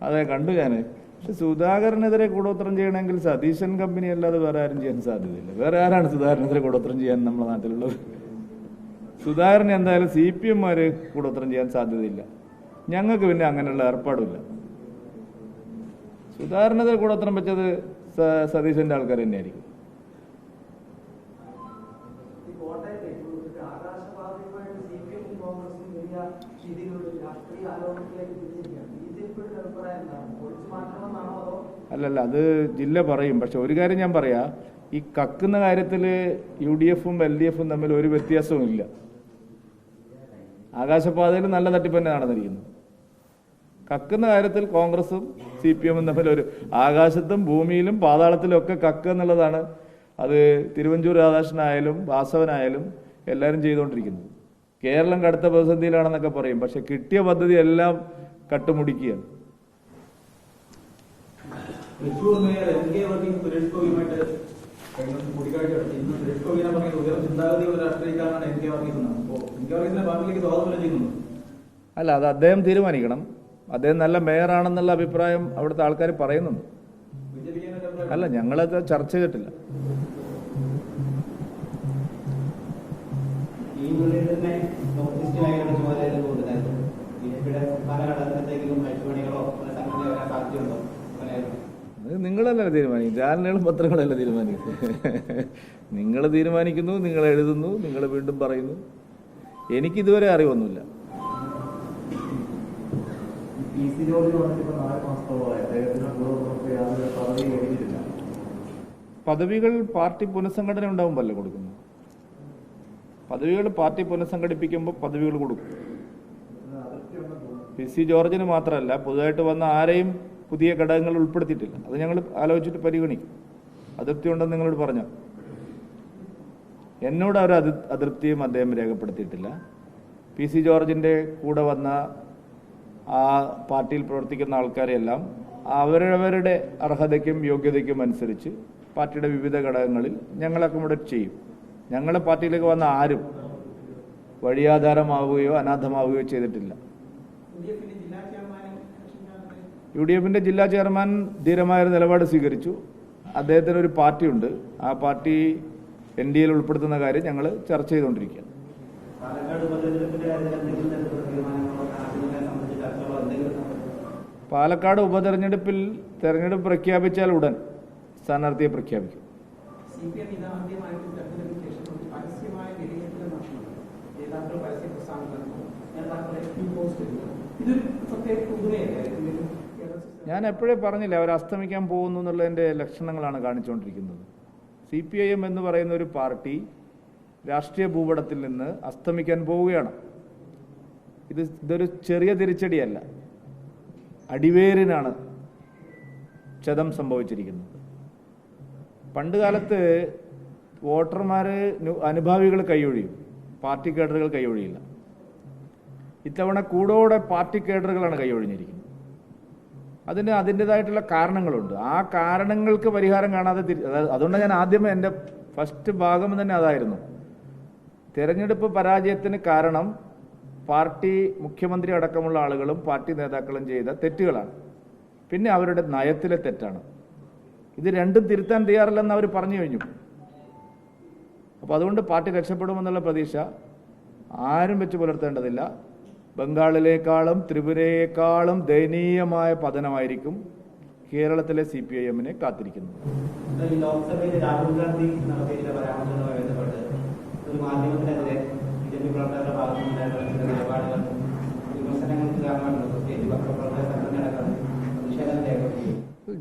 അതെ, കണ്ടു ഞാൻ. പക്ഷെ സുധാകരനെതിരെ കൂടോത്രം ചെയ്യണമെങ്കിൽ സതീശൻ കമ്പനി അല്ലാതെ വേറെ ആരും ചെയ്യാൻ സാധ്യതയില്ല. വേറെ ആരാണ് സുധാകരനെതിരെ കൂടോത്രം ചെയ്യാൻ നമ്മുടെ നാട്ടിലുള്ളത്? സുധാകരൻ എന്തായാലും CPM-മാര് കൂടോത്രം ചെയ്യാൻ സാധ്യതയില്ല. ഞങ്ങൾക്ക് പിന്നെ അങ്ങനെയുള്ള ഏർപ്പാടില്ല. സുധാകരനെതിരെ കൂടോത്രം വെച്ചത് സതീശന്റെ ആൾക്കാർ തന്നെയായിരിക്കും. അല്ലല്ല, അത് ജില്ല പറയും. പക്ഷെ ഒരു കാര്യം ഞാൻ പറയാം, ഈ കക്കുന്ന കാര്യത്തിൽ UDF-ഉം LDF-ഉം തമ്മിൽ ഒരു വ്യത്യാസവും ഇല്ല. ആകാശപാതയിൽ നല്ല തട്ടിപ്പ് തന്നെ നടന്നിരിക്കുന്നു. കക്കുന്ന കാര്യത്തിൽ കോൺഗ്രസും CPM-ഉം തമ്മിൽ ഒരു ആകാശത്തും ഭൂമിയിലും പാതാളത്തിലും ഒക്കെ കക്കുക എന്നുള്ളതാണ്. അത് തിരുവഞ്ചൂർ രാധാകൃഷ്ണനായാലും വാസവനായാലും എല്ലാവരും ചെയ്തുകൊണ്ടിരിക്കുന്നത്. കേരളം കടുത്ത പ്രതിസന്ധിയിലാണെന്നൊക്കെ പറയും, പക്ഷെ കിട്ടിയ പദ്ധതി എല്ലാം കട്ടുമുടിക്കുകയാണ്. അല്ല, അത് അദ്ദേഹം തീരുമാനിക്കണം. അദ്ദേഹം നല്ല മേയറാണെന്നുള്ള അഭിപ്രായം അവിടുത്തെ ആൾക്കാർ പറയുന്നുണ്ട്. അല്ല, ഞങ്ങളത് ചർച്ച ചെയ്തിട്ടില്ല. അത് നിങ്ങളല്ല തീരുമാനിക്കും. ചാനലുകളും പത്രങ്ങളല്ല തീരുമാനിക്കും. നിങ്ങൾ തീരുമാനിക്കുന്നു, നിങ്ങൾ എഴുതുന്നു, നിങ്ങൾ വീണ്ടും പറയുന്നു. എനിക്കിതുവരെ അറിവൊന്നുമില്ല. പദവികൾ പാർട്ടി പുനഃസംഘടന ഉണ്ടാകുമ്പോഴല്ലേ കൊടുക്കുന്നു. പദവികൾ പാർട്ടി പുനഃസംഘടിപ്പിക്കുമ്പോൾ പദവികൾ കൊടുക്കും. PC ജോർജിന് മാത്രമല്ല, പുതുതായിട്ട് വന്ന ആരെയും പുതിയ ഘടകങ്ങൾ ഉൾപ്പെടുത്തിയിട്ടില്ല. അത് ഞങ്ങൾ ആലോചിച്ചിട്ട് പരിഗണിക്കും. അതൃപ്തി ഉണ്ടെന്ന് നിങ്ങളോട് പറഞ്ഞു. എന്നോട് ഒരു അതൃപ്തിയും അദ്ദേഹം രേഖപ്പെടുത്തിയിട്ടില്ല. PC ജോർജിൻ്റെ കൂടെ വന്ന ആ പാർട്ടിയിൽ പ്രവർത്തിക്കുന്ന ആൾക്കാരെയെല്ലാം അവരവരുടെ അർഹതയ്ക്കും യോഗ്യതയ്ക്കും അനുസരിച്ച് പാർട്ടിയുടെ വിവിധ ഘടകങ്ങളിൽ ഞങ്ങൾ അക്കോമഡേറ്റ് ചെയ്യും. ഞങ്ങളെ പാർട്ടിയിലേക്ക് വന്ന ആരും വഴിയാധാരമാവുകയോ അനാഥമാവുകയോ ചെയ്തിട്ടില്ല. UDF-ന്റെ ജില്ലാ ചെയർമാൻ ധീരമായൊരു നിലപാട് സ്വീകരിച്ചു. അദ്ദേഹത്തിന് ഒരു പാർട്ടിയുണ്ട്. ആ പാർട്ടി NDAയിൽ ഉൾപ്പെടുത്തുന്ന കാര്യം ഞങ്ങൾ ചർച്ച ചെയ്തുകൊണ്ടിരിക്കുകയാണ്. പാലക്കാട് ഉപതെരഞ്ഞെടുപ്പിൽ തെരഞ്ഞെടുപ്പ് പ്രഖ്യാപിച്ചാൽ ഉടൻ സ്ഥാനാർത്ഥിയെ പ്രഖ്യാപിക്കും. ഞാൻ എപ്പോഴേ പറഞ്ഞില്ല, അവർ അസ്തമിക്കാൻ പോകുന്നു എന്നുള്ളതിൻ്റെ ലക്ഷണങ്ങളാണ് കാണിച്ചുകൊണ്ടിരിക്കുന്നത്. CPIM എന്ന് പറയുന്ന ഒരു പാർട്ടി രാഷ്ട്രീയ ഭൂപടത്തിൽ നിന്ന് അസ്തമിക്കാൻ പോവുകയാണ്. ഇതൊരു ചെറിയ തിരിച്ചടിയല്ല, അടിവേരിനാണ് ക്ഷതം സംഭവിച്ചിരിക്കുന്നത്. പണ്ട് കാലത്ത് വോട്ടർമാർ അനുഭാവികൾ കൈയൊഴിയും, പാർട്ടി കേഡറുകൾ കൈയൊഴിയില്ല. ഇത്തവണ കൂടോടെ പാർട്ടി കേഡറുകളാണ് കൈയൊഴിഞ്ഞിരിക്കുന്നത്. അതിന് അതിൻ്റെതായിട്ടുള്ള കാരണങ്ങളുണ്ട്. ആ കാരണങ്ങൾക്ക് പരിഹാരം കാണാതെ അതുകൊണ്ട് ഞാൻ ആദ്യമേ എൻ്റെ ഫസ്റ്റ് ഭാഗം തന്നെ അതായിരുന്നു. തെരഞ്ഞെടുപ്പ് പരാജയത്തിന് കാരണം പാർട്ടി മുഖ്യമന്ത്രി അടക്കമുള്ള ആളുകളും പാർട്ടി നേതാക്കളും ചെയ്ത തെറ്റുകളാണ്. പിന്നെ അവരുടെ നയത്തിലെ തെറ്റാണ്. ഇത് രണ്ടും തിരുത്താൻ തയ്യാറില്ലെന്ന് അവർ പറഞ്ഞു കഴിഞ്ഞു. അപ്പോൾ അതുകൊണ്ട് പാർട്ടി രക്ഷപ്പെടുമെന്നുള്ള പ്രതീക്ഷ ആരും വെച്ച് പുലർത്തേണ്ടതില്ല. ബംഗാളിലേക്കാളും ത്രിപുരയേക്കാളും ദയനീയമായ പതനമായിരിക്കും കേരളത്തിലെ CPIM-നെ കാത്തിരിക്കുന്നത്.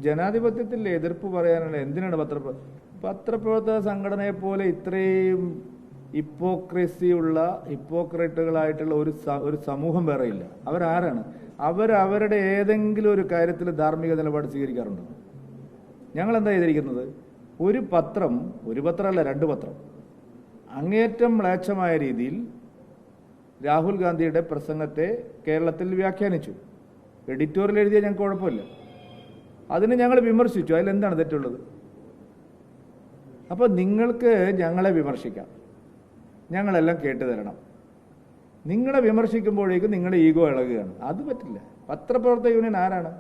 ജനാധിപത്യത്തിൽ എതിർപ്പ് പറയാനുള്ള എന്തിനാണ് പത്രപ്രവർത്തക സംഘടനയെ പോലെ ഇത്രയും ഹിപ്പോക്രറ്റുകളായിട്ടുള്ള ഒരു സമൂഹം വേറെയില്ല. അവരാരാണ്? അവരുടെ ഏതെങ്കിലും ഒരു കാര്യത്തിൽ ധാർമ്മിക നിലപാട് സ്വീകരിക്കാറുണ്ടോ? ഞങ്ങളെന്താ ചെയ്തിരിക്കുന്നത്? ഒരു പത്രമല്ല 2 പത്രം അങ്ങേയറ്റം മ്ലേച്ഛമായ രീതിയിൽ രാഹുൽ ഗാന്ധിയുടെ പ്രസംഗത്തെ കേരളത്തിൽ വ്യാഖ്യാനിച്ചു. എഡിറ്റോറിയൽ എഴുതിയാൽ ഞങ്ങൾക്ക് കുഴപ്പമില്ല. അതിന് ഞങ്ങൾ വിമർശിച്ചു. അതിലെന്താണ് തെറ്റുള്ളത്? അപ്പോൾ നിങ്ങൾക്ക് ഞങ്ങളെ വിമർശിക്കാം, ഞങ്ങളെല്ലാം കേട്ടു തരണം. നിങ്ങളെ വിമർശിക്കുമ്പോഴേക്കും നിങ്ങളുടെ ഈഗോ ഇളകുകയാണ്. അത് പറ്റില്ല. പത്രപ്രവർത്തക യൂണിയൻ ആരാണ്?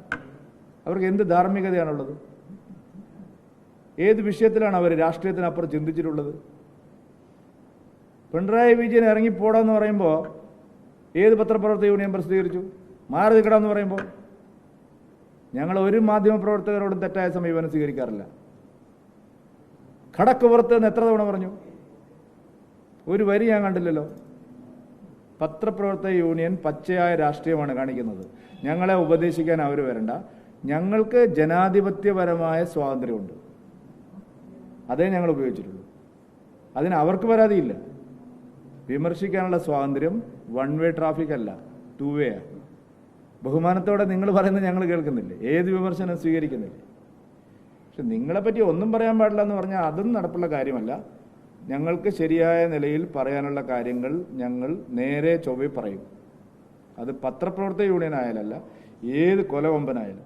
അവർക്ക് എന്ത് ധാർമ്മികതയാണുള്ളത്? ഏത് വിഷയത്തിലാണ് അവർ രാഷ്ട്രീയത്തിനപ്പുറം ചിന്തിച്ചിട്ടുള്ളത്? പിണറായി വിജയൻ ഇറങ്ങിപ്പോടാന്ന് പറയുമ്പോൾ ഏത് പത്രപ്രവർത്തക യൂണിയൻ പ്രസിദ്ധീകരിച്ചു? മാറി നിൽക്കണമെന്ന് പറയുമ്പോൾ ഞങ്ങൾ ഒരു മാധ്യമപ്രവർത്തകരോടും തെറ്റായ സമീപനം സ്വീകരിക്കാറില്ല. കടക്ക് പുറത്ത് എന്ന് എത്ര തവണ പറഞ്ഞു? ഒരു വരി ഞാൻ കണ്ടില്ലല്ലോ. പത്രപ്രവർത്തക യൂണിയൻ പച്ചയായ രാഷ്ട്രീയമാണ് കാണിക്കുന്നത്. ഞങ്ങളെ ഉപദേശിക്കാൻ അവർ വരണ്ട. ഞങ്ങൾക്ക് ജനാധിപത്യപരമായ സ്വാതന്ത്ര്യമുണ്ട്, അതേ ഞങ്ങൾ ഉപയോഗിച്ചിട്ടുള്ളൂ. അതിന് അവർക്ക് പരാതിയില്ല. വിമർശിക്കാനുള്ള സ്വാതന്ത്ര്യം വൺ വേ ട്രാഫിക് അല്ല, ടു വേ ആണ്. ബഹുമാനത്തോടെ നിങ്ങൾ പറയുന്നത് ഞങ്ങൾ കേൾക്കുന്നില്ലേ? ഏത് വിമർശനം സ്വീകരിക്കുന്നില്ലേ? പക്ഷെ നിങ്ങളെപ്പറ്റി ഒന്നും പറയാൻ പാടില്ല എന്ന് പറഞ്ഞാൽ അതും നടപ്പുള്ള കാര്യമല്ല. ഞങ്ങൾക്ക് ശരിയായ നിലയിൽ പറയാനുള്ള കാര്യങ്ങൾ ഞങ്ങൾ നേരെ ചൊവ്വേ പറയും. അത് പത്രപ്രവർത്തക യൂണിയൻ ആയാലല്ല, ഏത് കൊലകൊമ്പനായാലും.